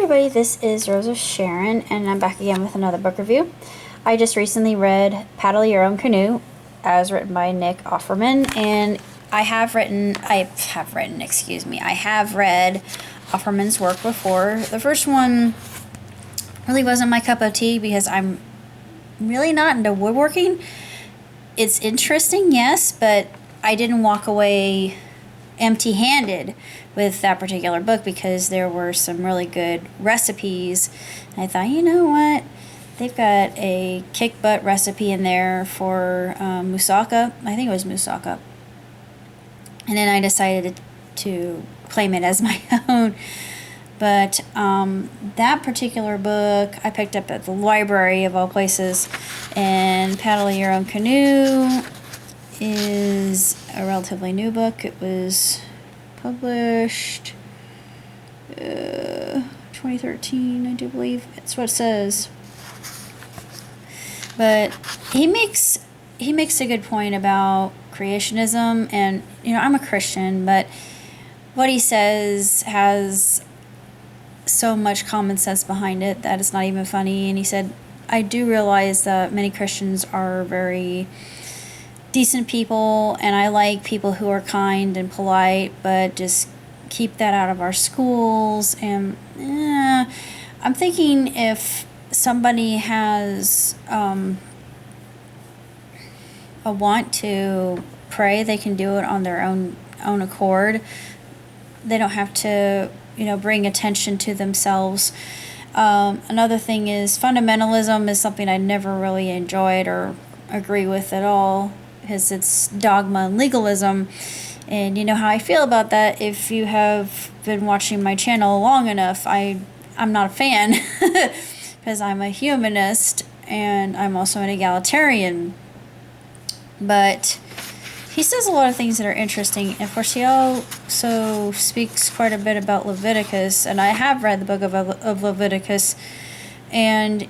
everybody, this is Rosa Sharon, and I'm back again with another book review. I just recently read Paddle Your Own Canoe, as written by Nick Offerman, and I have read Offerman's work before. The first one really wasn't my cup of tea because I'm really not into woodworking. It's interesting, yes, but I didn't walk away empty-handed with that particular book because there were some really good recipes. And I thought, you know what? They've got a kick butt recipe in there for moussaka. I think it was moussaka. And then I decided to claim it as my own. But that particular book I picked up at the library of all places. And Paddle Your Own Canoe is a relatively new book. It was published 2013, I do believe. That's what it says. But he makes a good point about creationism, and I'm a Christian, but what he says has so much common sense behind it that it's not even funny. And he said, I do realize that many Christians are very decent people, and I like people who are kind and polite, but just keep that out of our schools. And I'm thinking if somebody has a want to pray, they can do it on their own accord. They don't have to bring attention to themselves. Another thing is fundamentalism is something I never really enjoyed or agree with at all, because it's dogma and legalism, and you know how I feel about that. If you have been watching my channel long enough, I'm not a fan because I'm a humanist and I'm also an egalitarian. But he says a lot of things that are interesting. And of course, he also speaks quite a bit about Leviticus, and I have read the book of Leviticus, and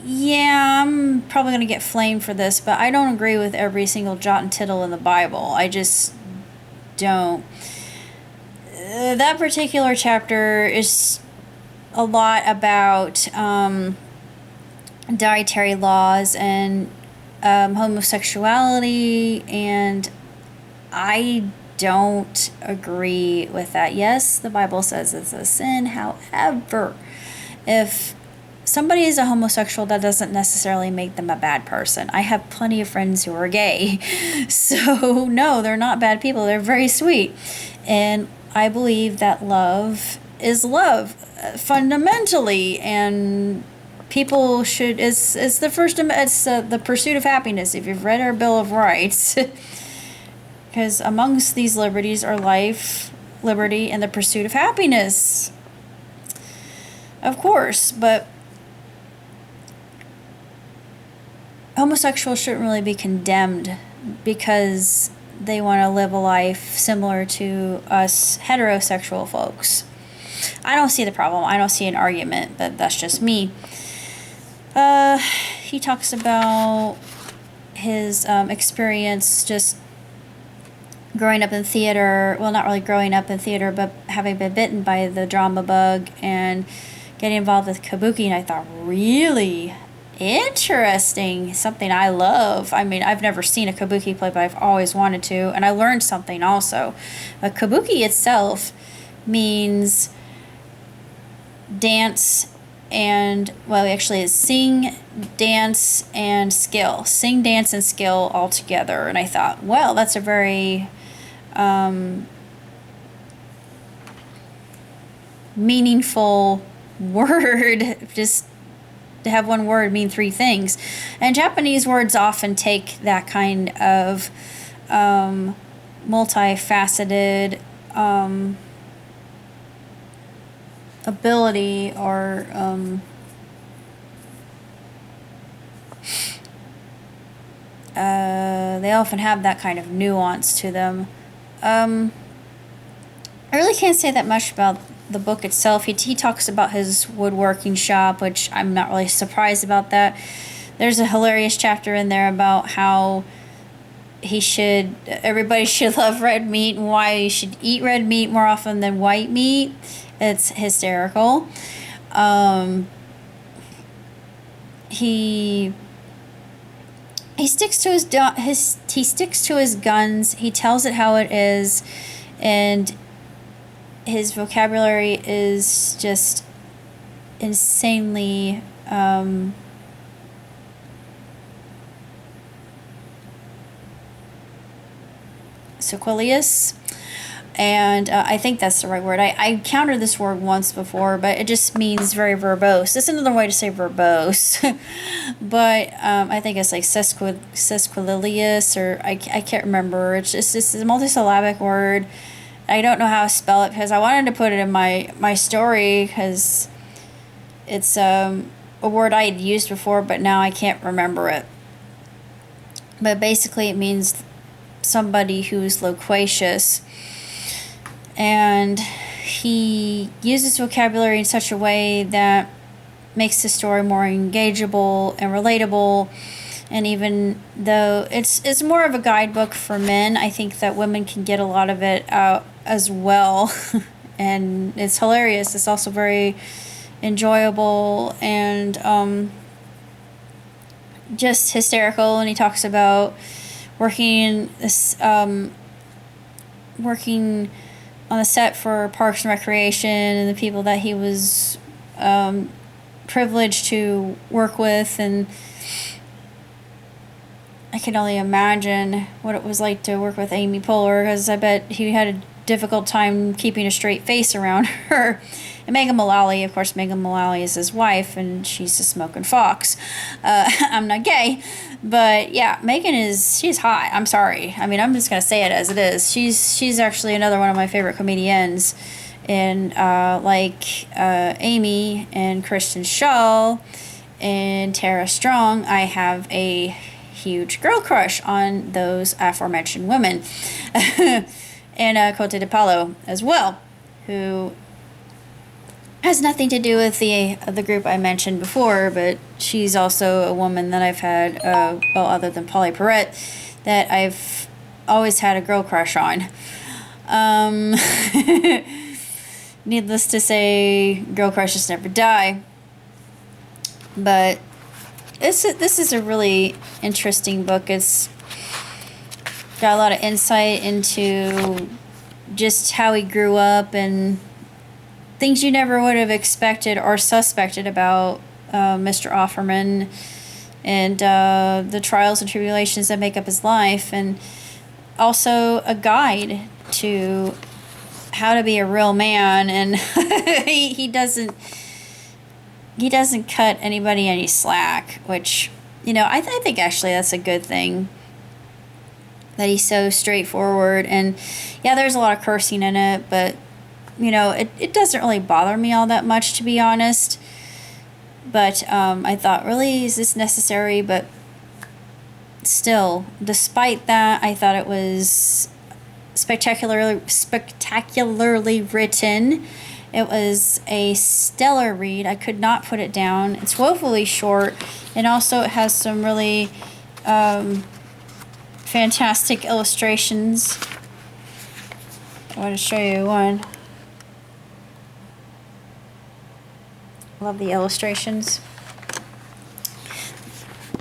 yeah, I'm probably going to get flamed for this, but I don't agree with every single jot and tittle in the Bible. I just don't. That particular chapter is a lot about dietary laws and homosexuality, and I don't agree with that. Yes, the Bible says it's a sin. However, if somebody is a homosexual, that doesn't necessarily make them a bad person. I have plenty of friends who are gay. So, no, they're not bad people. They're very sweet. And I believe that love is love, fundamentally. And people should, it's the pursuit of happiness, if you've read our Bill of Rights. Because amongst these liberties are life, liberty, and the pursuit of happiness. Of course, but homosexuals shouldn't really be condemned because they want to live a life similar to us heterosexual folks. I don't see the problem. I don't see an argument, but that's just me. He talks about his experience just growing up in theater. Well, not really growing up in theater, but having been bitten by the drama bug and getting involved with Kabuki. And I thought, really interesting, something I love. I mean, I've never seen a Kabuki play, but I've always wanted to, and I learned something also. But Kabuki itself means dance and, well, actually it's sing, dance, and skill. Sing, dance, and skill all together. And I thought, well, that's a very meaningful word, just to have one word mean three things. And Japanese words often take that kind of multifaceted ability, or they often have that kind of nuance to them. I really can't say that much about the book itself. He talks about his woodworking shop, which I'm not really surprised about that. There's a hilarious chapter in there about how everybody should love red meat and why you should eat red meat more often than white meat. It's hysterical. He sticks to he sticks to his guns. He tells it how it is, and his vocabulary is just insanely sequelius. And I think that's the right word. I encountered this word once before, but it just means very verbose. It's another way to say verbose. But I think it's like sesquilius, or I can't remember. It's a multisyllabic word. I don't know how to spell it because I wanted to put it in my story because it's a word I had used before, but now I can't remember it. But basically it means somebody who's loquacious. And he uses vocabulary in such a way that makes the story more engageable and relatable. And even though it's more of a guidebook for men, I think that women can get a lot of it out as well. And it's hilarious. It's also very enjoyable and just hysterical. And he talks about working on the set for Parks and Recreation and the people that he was privileged to work with, and I can only imagine what it was like to work with Amy Poehler, because I bet he had a difficult time keeping a straight face around her. And Megan Mullally, of course, Megan Mullally is his wife, and she's a smoking fox. I'm not gay, but yeah, she's hot. I'm sorry. I mean, I'm just gonna say it as it is. She's actually another one of my favorite comedians, and Amy and Kristen Schaal and Tara Strong, I have a huge girl crush on those aforementioned women, and Cote de Palo as well, who has nothing to do with the group I mentioned before, but she's also a woman that I've had, other than Polly Perrette, that I've always had a girl crush on. Needless to say, girl crushes never die. But this is a really interesting book. It's got a lot of insight into just how he grew up and things you never would have expected or suspected about Mr. Offerman, and the trials and tribulations that make up his life, and also a guide to how to be a real man. And he doesn't cut anybody any slack, which, I think actually that's a good thing, that he's so straightforward. And yeah, there's a lot of cursing in it, but it doesn't really bother me all that much, to be honest. But I thought, really, is this necessary? But still, despite that, I thought it was spectacularly written. It was a stellar read. I could not put it down. It's woefully short, and also it has some really fantastic illustrations. I want to show you one. Love the illustrations.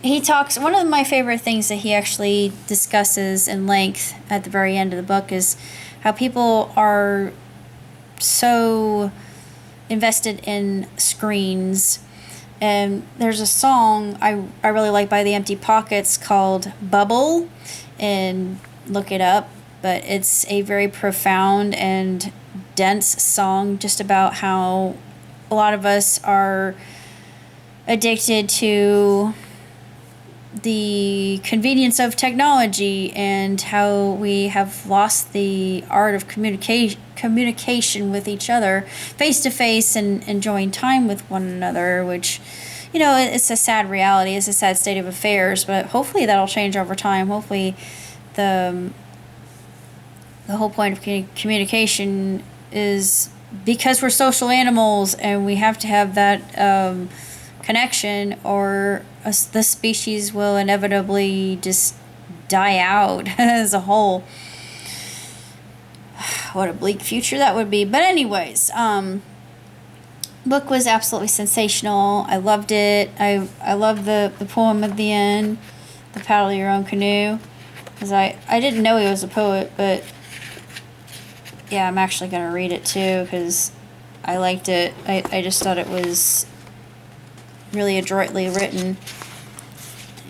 One of my favorite things that he actually discusses in length at the very end of the book is how people are so invested in screens. And there's a song I really like by the Empty Pockets called Bubble, and look it up, but it's a very profound and dense song just about how a lot of us are addicted to the convenience of technology and how we have lost the art of communication with each other face to face and enjoying time with one another, which, it's a sad reality. It's a sad state of affairs, but hopefully that'll change over time. Hopefully the whole point of communication is because we're social animals and we have to have that connection, or the species will inevitably just die out as a whole. What a bleak future that would be. But anyways, book was absolutely sensational. I loved it. I loved the poem at the end, the Paddle Your Own Canoe, because I didn't know he was a poet, but yeah, I'm actually going to read it too because I liked it. I just thought it was really adroitly written,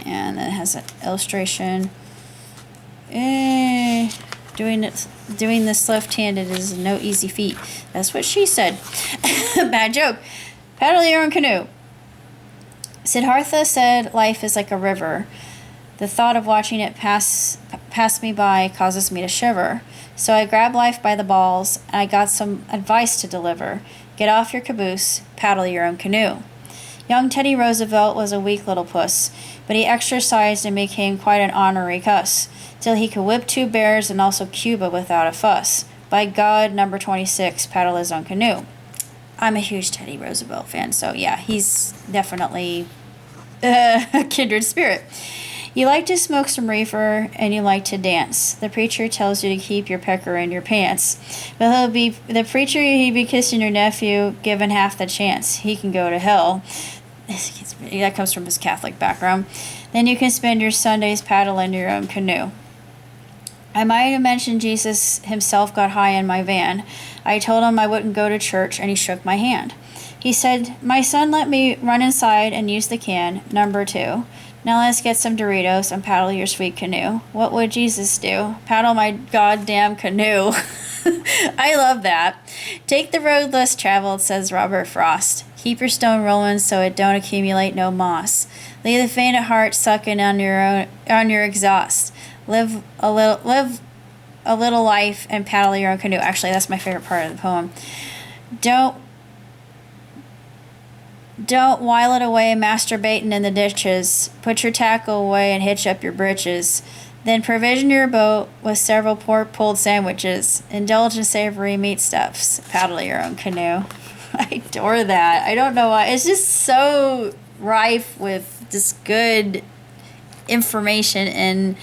and it has an illustration. Doing this left-handed is no easy feat. That's what she said. Bad joke. Paddle your own canoe. Siddhartha said life is like a river. The thought of watching it pass me by causes me to shiver. So I grab life by the balls, and I got some advice to deliver. Get off your caboose, paddle your own canoe. Young Teddy Roosevelt was a weak little puss, but he exercised and became quite an ornery cuss, till he could whip 2 bears and also Cuba without a fuss. By God, number 26, paddle his own canoe. I'm a huge Teddy Roosevelt fan, so yeah, he's definitely a kindred spirit. You like to smoke some reefer, and you like to dance. The preacher tells you to keep your pecker in your pants. But he'll be kissing your nephew, given half the chance. He can go to hell. That comes from his Catholic background. Then you can spend your Sundays paddling your own canoe. I might have mentioned Jesus himself got high in my van. I told him I wouldn't go to church, and he shook my hand. He said, "My son, let me run inside and use the can, number 2. Now let's get some Doritos and paddle your sweet canoe." What would Jesus do? Paddle my goddamn canoe. I love that. Take the road less traveled, says Robert Frost. Keep your stone rolling so it don't accumulate no moss. Leave the faint at heart sucking on your exhaust. Live a little life and paddle your own canoe. Actually, that's my favorite part of the poem. Don't while it away masturbating in the ditches. Put your tackle away and hitch up your britches. Then provision your boat with several pork-pulled sandwiches. Indulge in savory meat stuffs. Paddle your own canoe. I adore that. I don't know why. It's just so rife with just good information and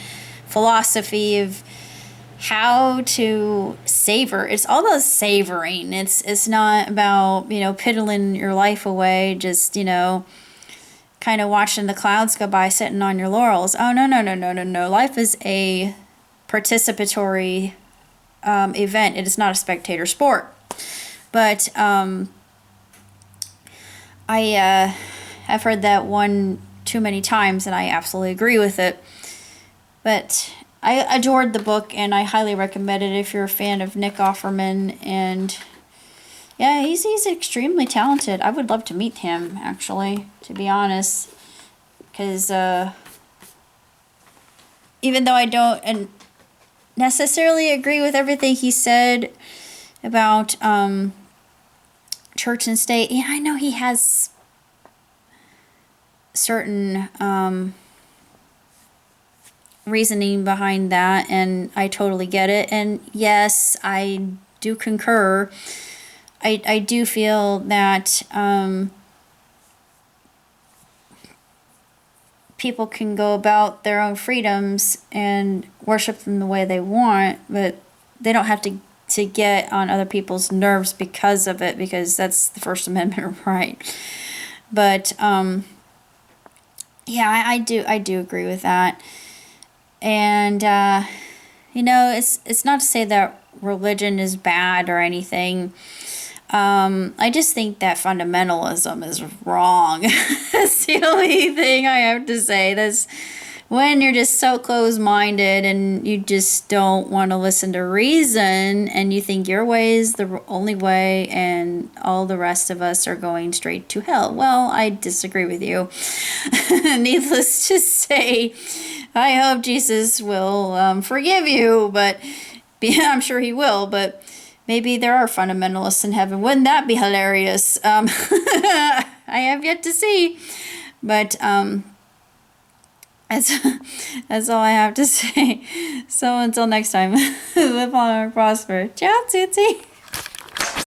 philosophy of how to savor. It's all about savoring. It's not about, piddling your life away, just, kind of watching the clouds go by sitting on your laurels. Oh, no. Life is a participatory event. It is not a spectator sport. But I have heard that one too many times, and I absolutely agree with it. But I adored the book, and I highly recommend it if you're a fan of Nick Offerman. And yeah, he's extremely talented. I would love to meet him, actually, to be honest, because even though I don't necessarily agree with everything he said about church and state, I know he has certain reasoning behind that, and I totally get it. And yes, I do concur. I do feel that people can go about their own freedoms and worship them the way they want, but they don't have to get on other people's nerves because of it, because that's the First Amendment right. But yeah, I do agree with that. And it's not to say that religion is bad or anything. I just think that fundamentalism is wrong. That's the only thing I have to say. That's when you're just so close-minded and you just don't want to listen to reason, and you think your way is the only way and all the rest of us are going straight to hell. Well, I disagree with you. Needless to say, I hope Jesus will forgive you, but I'm sure he will, but maybe there are fundamentalists in heaven. Wouldn't that be hilarious? I have yet to see. But that's all I have to say. So until next time, live long and prosper. Ciao, Tootsie.